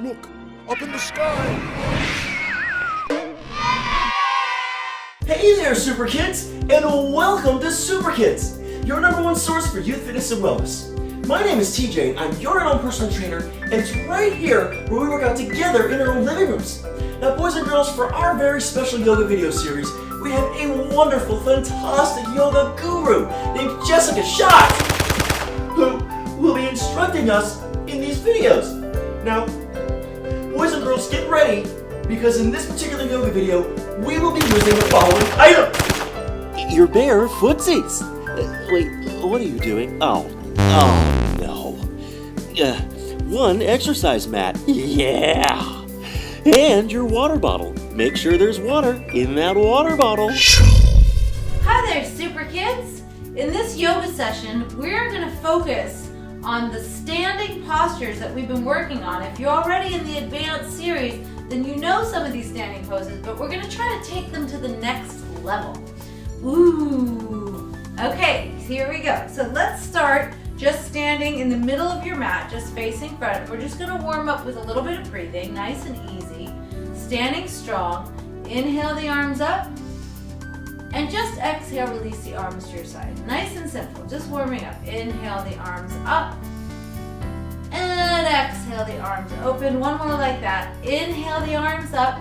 Look, up in the sky. Hey there, SooprKIDS, and welcome to SooprKIDS, your #1 source for youth fitness and wellness. My name is TJ, I'm your own personal trainer, and it's right here where we work out together in our own living rooms. Now, boys and girls, for our very special yoga video series, we have a wonderful, fantastic yoga guru named Jessica Schatz, who will be instructing us in these videos. Now, boys and girls, get ready, because in this particular yoga video, we will be using the following item. Your bare footsies. Wait, what are you doing? Oh no. One exercise mat. Yeah. And your water bottle. Make sure there's water in that water bottle. Hi there, SooprKIDS. In this yoga session, we're going to focus on the standing postures that we've been working on. If you're already in the advanced series, then you know some of these standing poses, but we're going to try to take them to the next level. Ooh. Okay, here we go. So let's start just standing in the middle of your mat, just facing front. We're just going to warm up with a little bit of breathing, nice and easy. Standing strong. Inhale the arms up. And just exhale, release the arms to your side. Nice and simple, just warming up. Inhale the arms up. And exhale the arms open. One more like that. Inhale the arms up.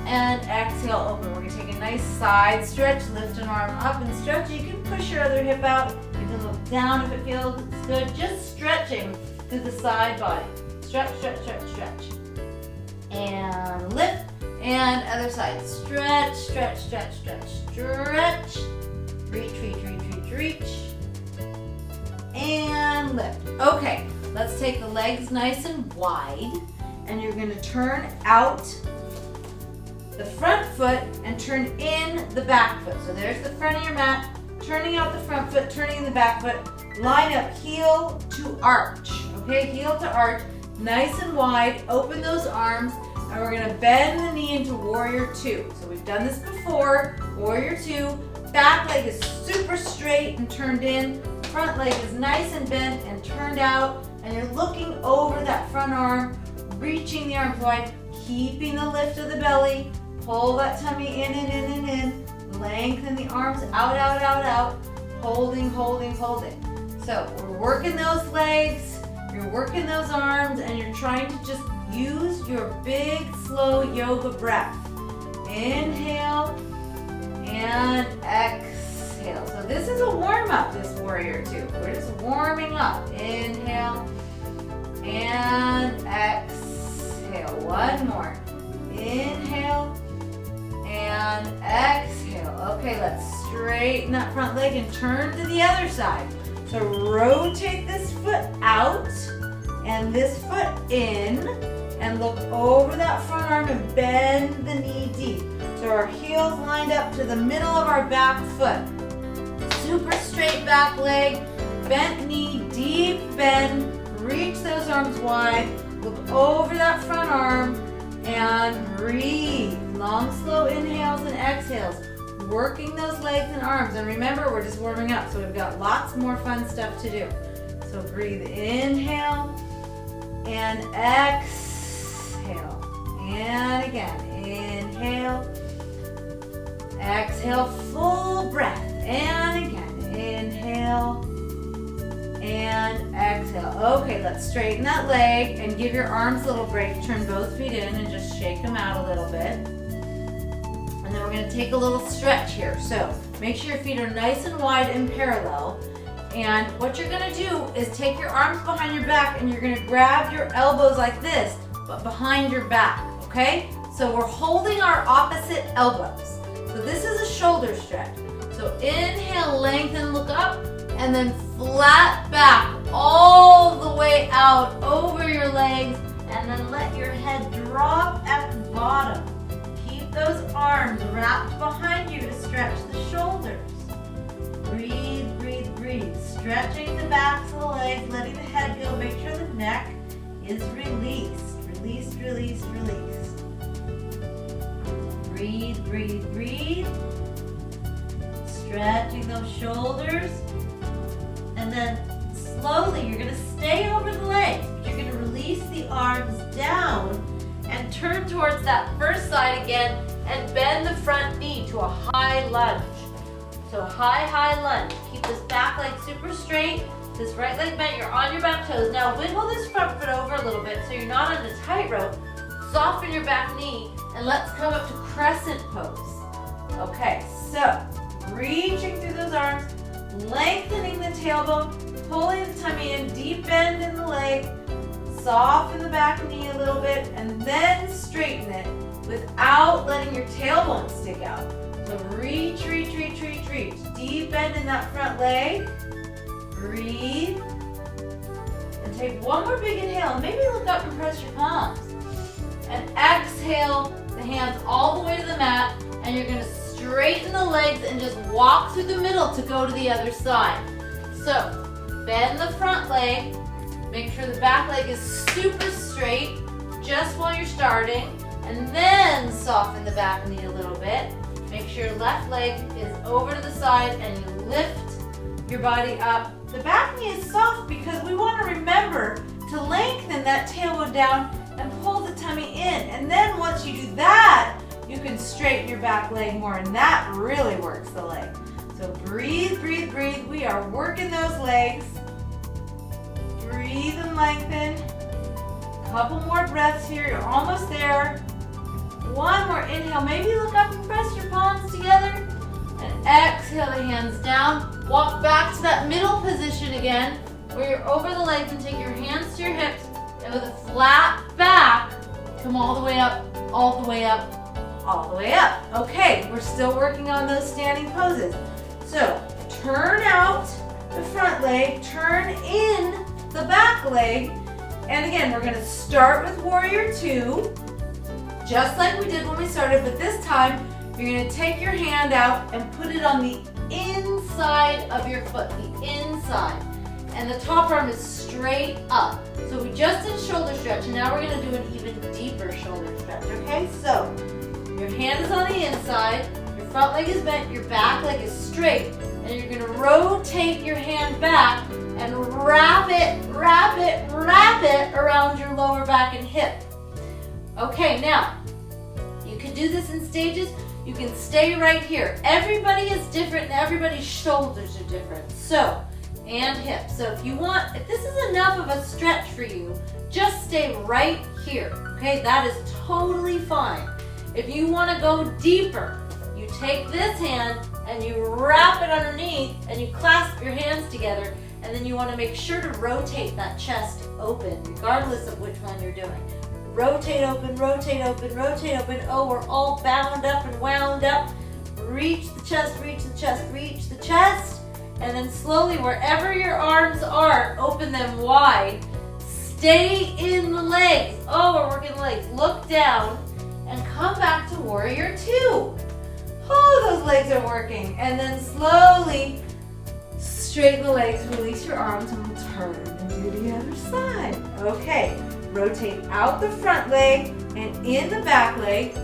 And exhale open. We're going to take a nice side stretch. Lift an arm up and stretch. You can push your other hip out. You can look down if it feels good. Just stretching through the side body. Stretch, stretch, stretch, stretch. And lift. And other side. Stretch, stretch, stretch, stretch, stretch. Reach, reach, reach, reach, reach. And lift. Okay, let's take the legs nice and wide. And you're going to turn out the front foot and turn in the back foot. So there's the front of your mat. Turning out the front foot, turning in the back foot. Line up heel to arch. Okay, heel to arch. Nice and wide. Open those arms. And we're going to bend the knee into warrior two. So we've done this before. Warrior two. Back leg is super straight and turned in. Front leg is nice and bent and turned out. And you're looking over that front arm, reaching the arms wide, keeping the lift of the belly. Pull that tummy in and in and in. Lengthen the arms out, out, out, out. Holding, holding, holding. So we're working those legs. You're working those arms, and you're trying to just use your big, slow yoga breath. Inhale and exhale. So this is a warm-up, this warrior two. We're just warming up. Inhale and exhale. One more. Inhale and exhale. Okay, let's straighten that front leg and turn to the other side. So rotate this foot out and this foot in, and look over that front arm and bend the knee deep. So our heels lined up to the middle of our back foot. Super straight back leg, bent knee, deep bend, reach those arms wide, look over that front arm, and breathe. Long, slow inhales and exhales. Working those legs and arms. And remember, we're just warming up, so we've got lots more fun stuff to do. So breathe, inhale, and exhale. And again, inhale, exhale, full breath. And again, inhale, and exhale. Okay, let's straighten that leg and give your arms a little break. Turn both feet in and just shake them out a little bit. And then we're going to take a little stretch here. So make sure your feet are nice and wide and parallel. And what you're going to do is take your arms behind your back and you're going to grab your elbows like this, but behind your back, okay? So we're holding our opposite elbows. So this is a shoulder stretch. So inhale, lengthen, look up, and then flat back all the way out over your legs, and then let your head drop at the bottom. Those arms wrapped behind you to stretch the shoulders. Breathe, breathe, breathe. Stretching the backs of the legs, letting the head go. Make sure the neck is released. Released, released, released. Breathe, breathe, breathe. Stretching those shoulders. And then slowly, you're going to stay over the legs, but you're you're going to release the arms down and turn towards that first side again and bend the front knee to a high lunge. So high, high lunge. Keep this back leg super straight. This right leg bent, you're on your back toes. Now wiggle this front foot over a little bit so you're not on a tightrope. Soften your back knee and let's come up to crescent pose. Okay, so reaching through those arms, lengthening the tailbone, pulling the tummy in, deep bend in the leg, soften the back knee a little bit, and then straighten it without letting your tailbone stick out. So reach, reach, reach, reach, reach. Deep bend in that front leg. Breathe. And take one more big inhale. Maybe look up and press your palms. And exhale the hands all the way to the mat. And you're going to straighten the legs and just walk through the middle to go to the other side. So bend the front leg. Make sure the back leg is super straight just while you're starting. And then soften the back knee a little bit. Make sure your left leg is over to the side and you lift your body up. The back knee is soft because we want to remember to lengthen that tailbone down and pull the tummy in. And then once you do that, you can straighten your back leg more, and that really works the leg. So breathe, breathe, breathe. We are working those legs. Breathe and lengthen. Couple more breaths here. You're almost there. One more inhale. Maybe look up and press your palms together. And exhale the hands down. Walk back to that middle position again, where you're over the legs and take your hands to your hips. And with a flat back, come all the way up, all the way up, all the way up. Okay, we're still working on those standing poses. So turn out the front leg, turn in the back leg. And again, we're gonna start with Warrior Two, just like we did when we started, but this time you're gonna take your hand out and put it on the inside of your foot, the inside. And the top arm is straight up. So we just did shoulder stretch, and now we're gonna do an even deeper shoulder stretch, okay? So your hand is on the inside, your front leg is bent, your back leg is straight, and you're gonna rotate your hand back and wrap it, wrap it, wrap it around your lower back and hip. Okay, now, you can do this in stages. You can stay right here. Everybody is different and everybody's shoulders are different. So, and hips. So if this is enough of a stretch for you, just stay right here. Okay, that is totally fine. If you want to go deeper, you take this hand and you wrap it underneath and you clasp your hands together, and then you want to make sure to rotate that chest open, regardless of which one you're doing. Rotate open, rotate open, rotate open. Oh, we're all bound up and wound up. Reach the chest, reach the chest, reach the chest. And then slowly, wherever your arms are, open them wide. Stay in the legs. Oh, we're working the legs. Look down and come back to Warrior Two. Oh, those legs are working. And then slowly straighten the legs, release your arms, and we'll turn and do the other side. Okay. Rotate out the front leg and in the back leg.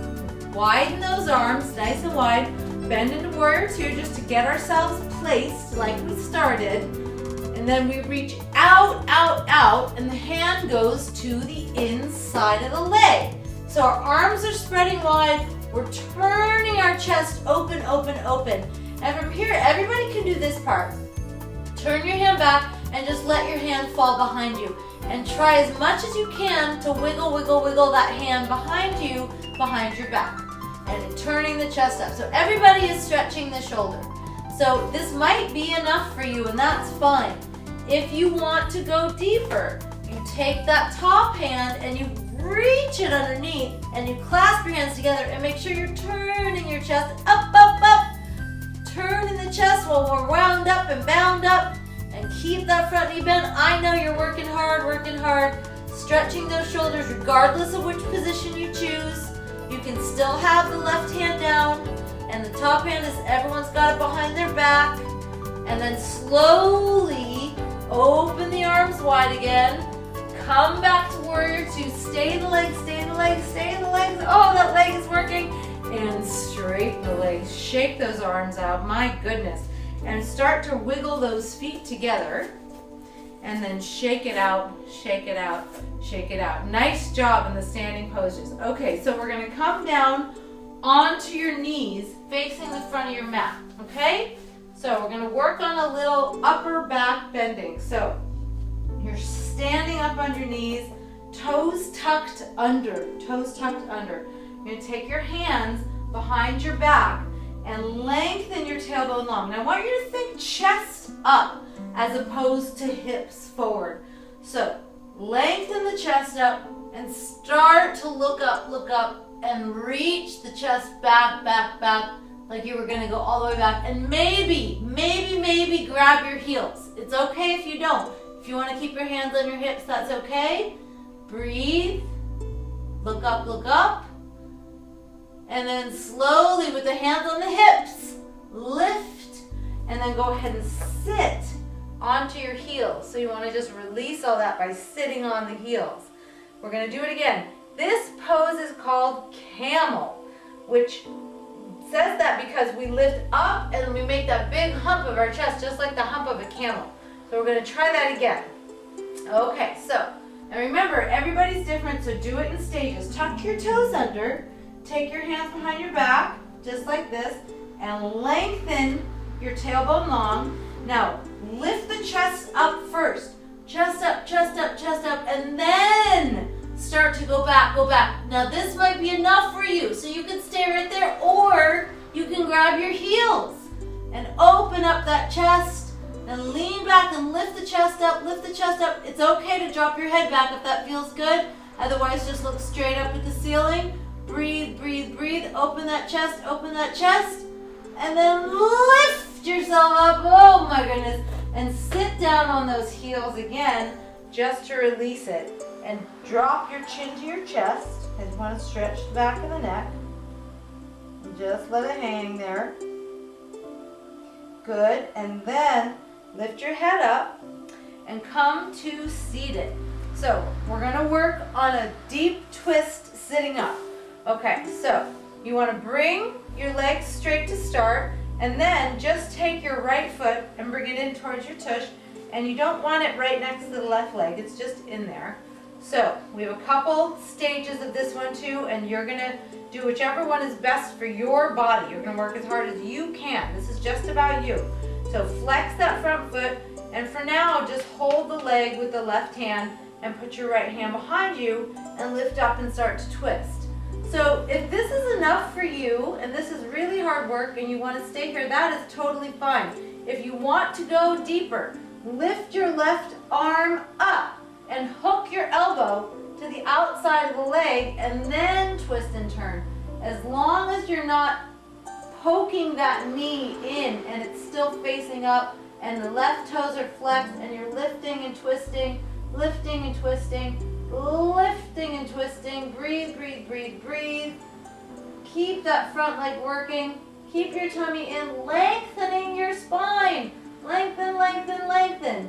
Widen those arms, nice and wide. Bend into Warrior Two just to get ourselves placed like we started. And then we reach out, out, out, and the hand goes to the inside of the leg. So our arms are spreading wide. We're turning our chest open, open, open. And from here, everybody can do this part. Turn your hand back and just let your hand fall behind you. And try as much as you can to wiggle, wiggle, wiggle that hand behind you, behind your back. And turning the chest up. So everybody is stretching the shoulder. So this might be enough for you, and that's fine. If you want to go deeper, you take that top hand and you reach it underneath and you clasp your hands together and make sure you're turning your chest up, up, up. Turning the chest while we're wound up and bound up. And keep that front knee bent. I know you're working hard, stretching those shoulders regardless of which position you choose. You can still have the left hand down, and the top hand is everyone's got it behind their back. And then slowly open the arms wide again. Come back to Warrior Two. Stay in the legs, stay in the legs, stay in the legs. Oh, that leg is working. And straighten the legs. Shake those arms out. My goodness. And start to wiggle those feet together. and then shake it out, shake it out, shake it out. Nice job in the standing poses. Okay, so we're gonna come down onto your knees facing the front of your mat, okay? So we're gonna work on a little upper back bending. So you're standing up on your knees, toes tucked under, toes tucked under. You're gonna take your hands behind your back and lengthen your tailbone long. Now I want you to think chest up as opposed to hips forward. So lengthen the chest up and start to look up and reach the chest back, back, back, like you were gonna go all the way back. And maybe grab your heels. It's okay if you don't. If you wanna keep your hands on your hips, that's okay. Breathe, look up, and then slowly with the hands on the hips, lift, and then go ahead and sit onto your heels. So you wanna just release all that by sitting on the heels. We're gonna do it again. This pose is called camel, which says that because we lift up and we make that big hump of our chest, just like the hump of a camel. So we're gonna try that again. Okay, so, and remember, everybody's different, so do it in stages. Tuck your toes under, take your hands behind your back, just like this, and lengthen your tailbone long. Now, lift the chest up first. Chest up, and then start to go back, Now this might be enough for you, so you can stay right there, or you can grab your heels and open up that chest and lean back and lift the chest up, It's okay to drop your head back if that feels good. Otherwise, just look straight up at the ceiling. Breathe, open that chest, and then lift yourself up, oh my goodness, and sit down on those heels again, just to release it. And drop your chin to your chest. I just want to stretch the back of the neck. And just let it hang there. Good. And then lift your head up and come to seated. So we're going to work on a deep twist sitting up. Okay, so you want to bring your legs straight to start, and then just take your right foot and bring it in towards your tush. And you don't want it right next to the left leg. It's just in there. So we have a couple stages of this one too, and you're gonna do whichever one is best for your body. You're gonna work as hard as you can. This is just about you. So flex that front foot, and for now, just hold the leg with the left hand and put your right hand behind you and lift up and start to twist. So if this is enough for you, and this is really hard work and you wanna stay here, that is totally fine. If you want to go deeper, lift your left arm up and hook your elbow to the outside of the leg and then twist and turn. As long as you're not poking that knee in and it's still facing up and the left toes are flexed and you're lifting and twisting, lifting and twisting, lifting and twisting. Breathe. Keep that front leg working. Keep your tummy in, lengthening your spine. Lengthen.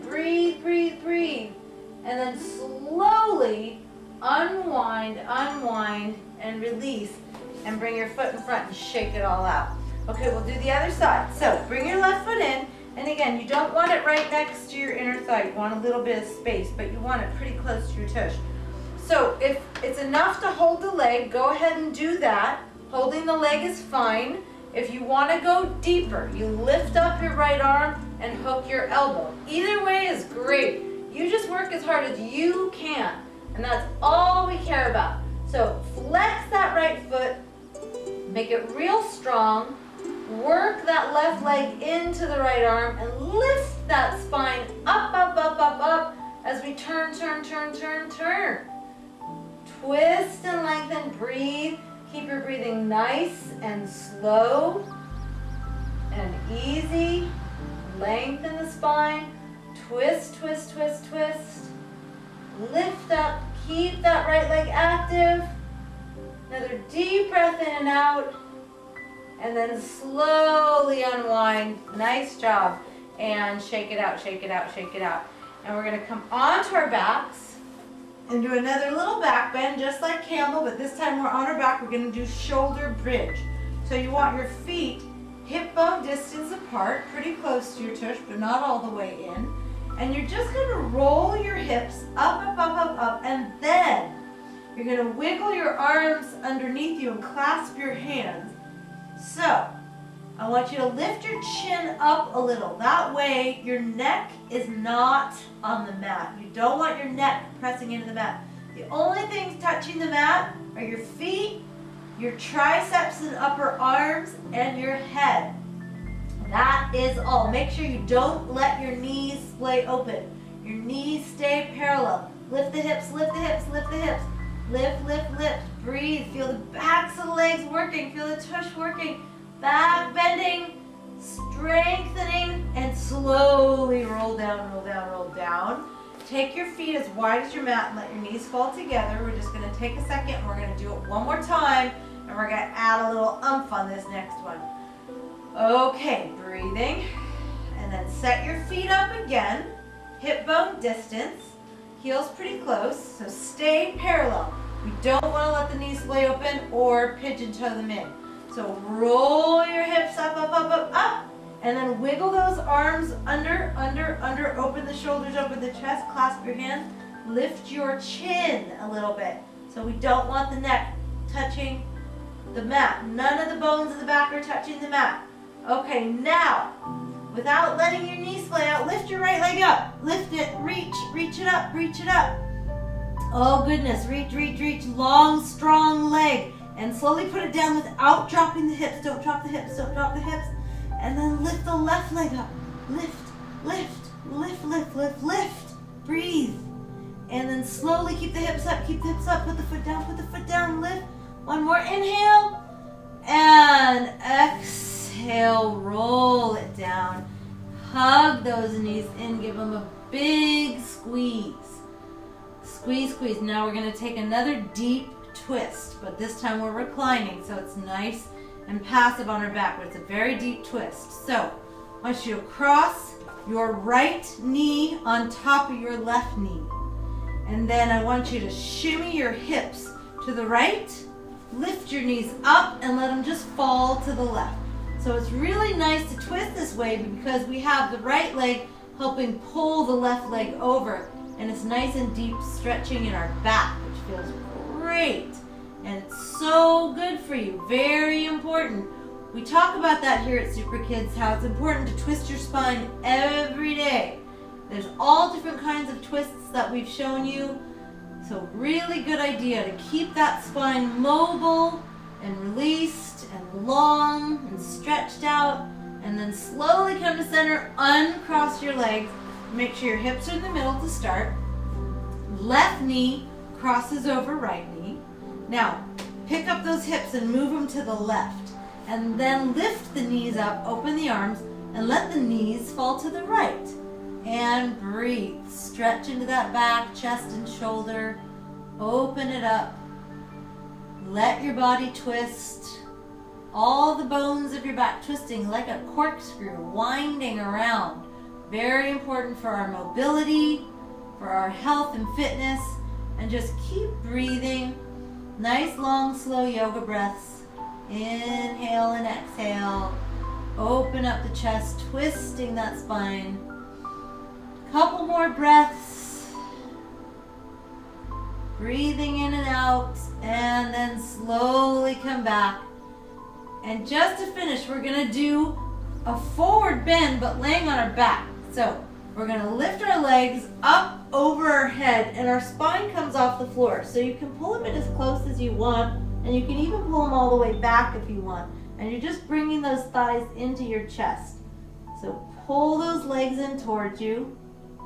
Breathe. And then slowly unwind, and release, and bring your foot in front and shake it all out. Okay, we'll do the other side. So bring your left foot in, and again, you don't want it right next to your inner thigh. You want a little bit of space, but you want it pretty close to your tush. So if it's enough to hold the leg, go ahead and do that. Holding the leg is fine. If you want to go deeper, you lift up your right arm and hook your elbow. Either way is great. You just work as hard as you can, and that's all we care about. So flex that right foot, make it real strong, work that left leg into the right arm, and lift that spine up as we turn. Twist and lengthen, breathe. Keep your breathing nice and slow and easy. Lengthen the spine. Twist. Lift up, keep that right leg active. Another deep breath in and out. And then slowly unwind. Nice job. And shake it out. And we're gonna come onto our backs and do another little back bend, just like camel, but this time we're on our back. We're gonna do shoulder bridge. So you want your feet hip bone distance apart, pretty close to your tush, but not all the way in. And you're just gonna roll your hips up, up, up, up, up, and then you're gonna wiggle your arms underneath you and clasp your hands. So, I want you to lift your chin up a little. That way, your neck is not on the mat. You don't want your neck pressing into the mat. The only things touching the mat are your feet, your triceps and upper arms, and your head. That is all. Make sure you don't let your knees splay open. Your knees stay parallel. Lift the hips, lift the hips, lift the hips. Lift, lift, lift. Breathe. Feel the backs of the legs working. Feel the tush working. Back bending, strengthening, and slowly roll down, roll down, roll down. Take your feet as wide as your mat and let your knees fall together. We're just going to take a second and we're going to do it one more time. And we're going to add a little oomph on this next one. Okay, breathing. And then set your feet up again. Hip bone distance. Heels pretty close, so stay parallel. We don't want to let the knees splay open or pigeon toe them in. So roll your hips up, up, up, up, up. And then wiggle those arms under, under, under. Open the shoulders, open the chest, clasp your hands. Lift your chin a little bit. So we don't want the neck touching the mat. None of the bones in the back are touching the mat. Okay, now, without letting your knees splay out, lift your right leg up. Lift it, reach it up, reach it up. Oh goodness, reach, reach, reach. Long, strong leg. And slowly put it down without dropping the hips. Don't drop the hips, don't drop the hips. And then lift the left leg up. Lift, lift, lift, lift, lift, lift. Breathe. And then slowly keep the hips up, keep the hips up. Put the foot down, lift. One more inhale. And exhale, roll it down. Hug those knees in, give them a big squeeze. Squeeze, squeeze. Now we're going to take another deep twist, but this time we're reclining, so it's nice and passive on our back, but it's a very deep twist. So I want you to cross your right knee on top of your left knee. And then I want you to shimmy your hips to the right, lift your knees up, and let them just fall to the left. So it's really nice to twist this way because we have the right leg helping pull the left leg over, and it's nice and deep stretching in our back, which feels great. And it's so good for you. Very important. We talk about that here at SooprKIDS, how it's important to twist your spine every day. There's all different kinds of twists that we've shown you. So really good idea to keep that spine mobile and released and long and stretched out. And then slowly come to center, uncross your legs. Make sure your hips are in the middle to start. Left knee crosses over right knee. Now, pick up those hips and move them to the left. And then lift the knees up, open the arms, and let the knees fall to the right. And breathe. Stretch into that back, chest and shoulder. Open it up. Let your body twist. All the bones of your back twisting like a corkscrew, winding around. Very important for our mobility, for our health and fitness. And just keep breathing. Nice, long, slow yoga breaths. Inhale and exhale. Open up the chest, twisting that spine. Couple more breaths. Breathing in and out, and then slowly come back. And just to finish, we're going to do a forward bend, but laying on our back. So we're going to lift our legs up over our head, and our spine comes off the floor. So you can pull them in as close as you want, and you can even pull them all the way back if you want. And you're just bringing those thighs into your chest. So pull those legs in towards you.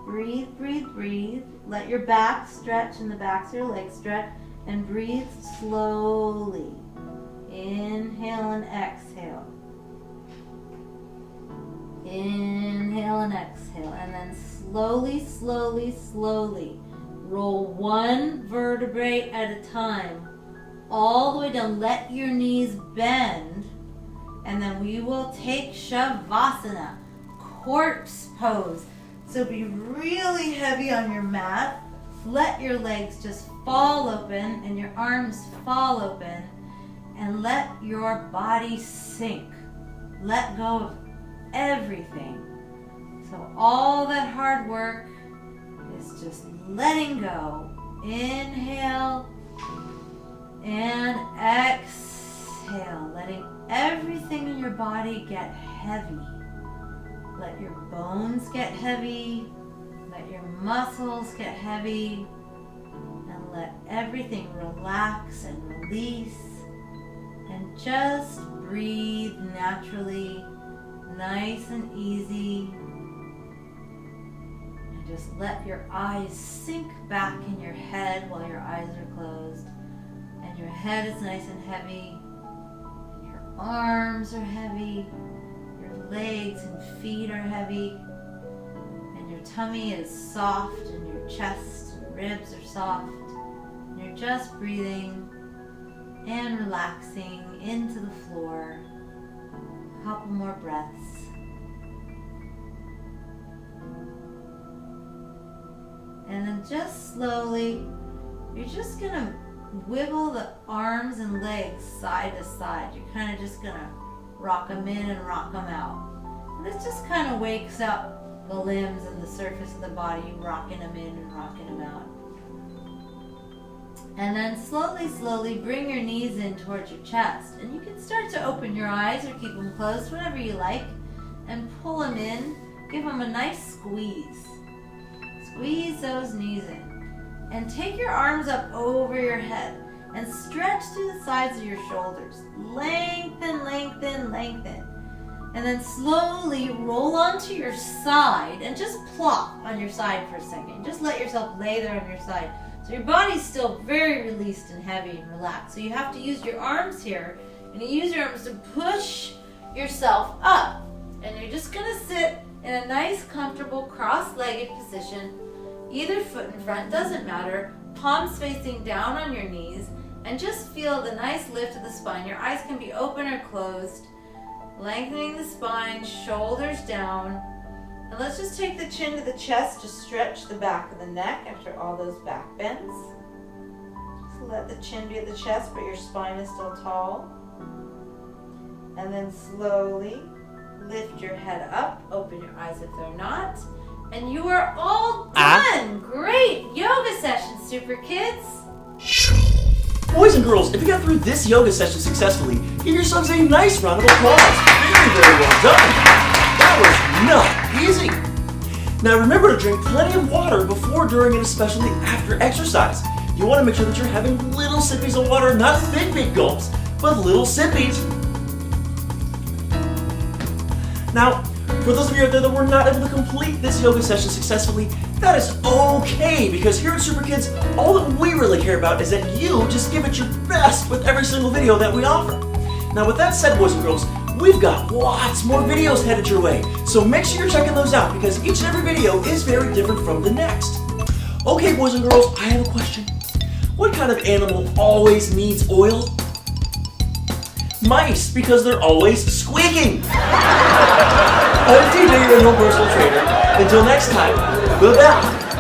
Breathe, breathe, breathe. Let your back stretch and the backs of your legs stretch. And breathe slowly. Inhale and exhale. Inhale and exhale. And then slowly, slowly, slowly roll one vertebrae at a time. All the way down. Let your knees bend. And then we will take Shavasana, corpse pose. So be really heavy on your mat. Let your legs just fall open and your arms fall open. And let your body sink. Let go of everything. So all that hard work is just letting go. Inhale and exhale, letting everything in your body get heavy. Let your bones get heavy, let your muscles get heavy, and let everything relax and release. And just breathe naturally, nice and easy. And just let your eyes sink back in your head while your eyes are closed. And your head is nice and heavy. And your arms are heavy. Your legs and feet are heavy. And your tummy is soft, and your chest and ribs are soft. And you're just breathing and relaxing into the floor. A couple more breaths. And then just slowly, you're just gonna wiggle the arms and legs side to side. You're kind of just gonna rock them in and rock them out. And this just kind of wakes up the limbs and the surface of the body, rocking them in and rocking them out. And then slowly, slowly bring your knees in towards your chest. And you can start to open your eyes or keep them closed, whatever you like. And pull them in. Give them a nice squeeze. Squeeze those knees in. And take your arms up over your head. And stretch through the sides of your shoulders. Lengthen, lengthen, lengthen. And then slowly roll onto your side. And just plop on your side for a second. Just let yourself lay there on your side. So your body's still very released and heavy and relaxed. So you have to use your arms here. And you use your arms to push yourself up. And you're just going to sit in a nice, comfortable, cross-legged position. Either foot in front, doesn't matter. Palms facing down on your knees. And just feel the nice lift of the spine. Your eyes can be open or closed. Lengthening the spine, shoulders down. And let's just take the chin to the chest, just stretch the back of the neck after all those back bends. So let the chin be at the chest, but your spine is still tall. And then slowly lift your head up, open your eyes if they're not. And you are all done! Great yoga session, SooprKIDs! Boys and girls, if you got through this yoga session successfully, give yourselves a nice round of applause. Very, very well done. That was not easy. Now remember to drink plenty of water before, during, and especially after exercise. You want to make sure that you're having little sippies of water, not big, big gulps, but little sippies. Now, for those of you out there that were not able to complete this yoga session successfully, that is okay, because here at SooprKIDS, all that we really care about is that you just give it your best with every single video that we offer. Now with that said, boys and girls, we've got lots more videos headed your way, so make sure you're checking those out, because each and every video is very different from the next. Okay, boys and girls, I have a question. What kind of animal always needs oil? Mice, because they're always squeaking. I'm TJ, your personal trainer. Until next time, bye-bye.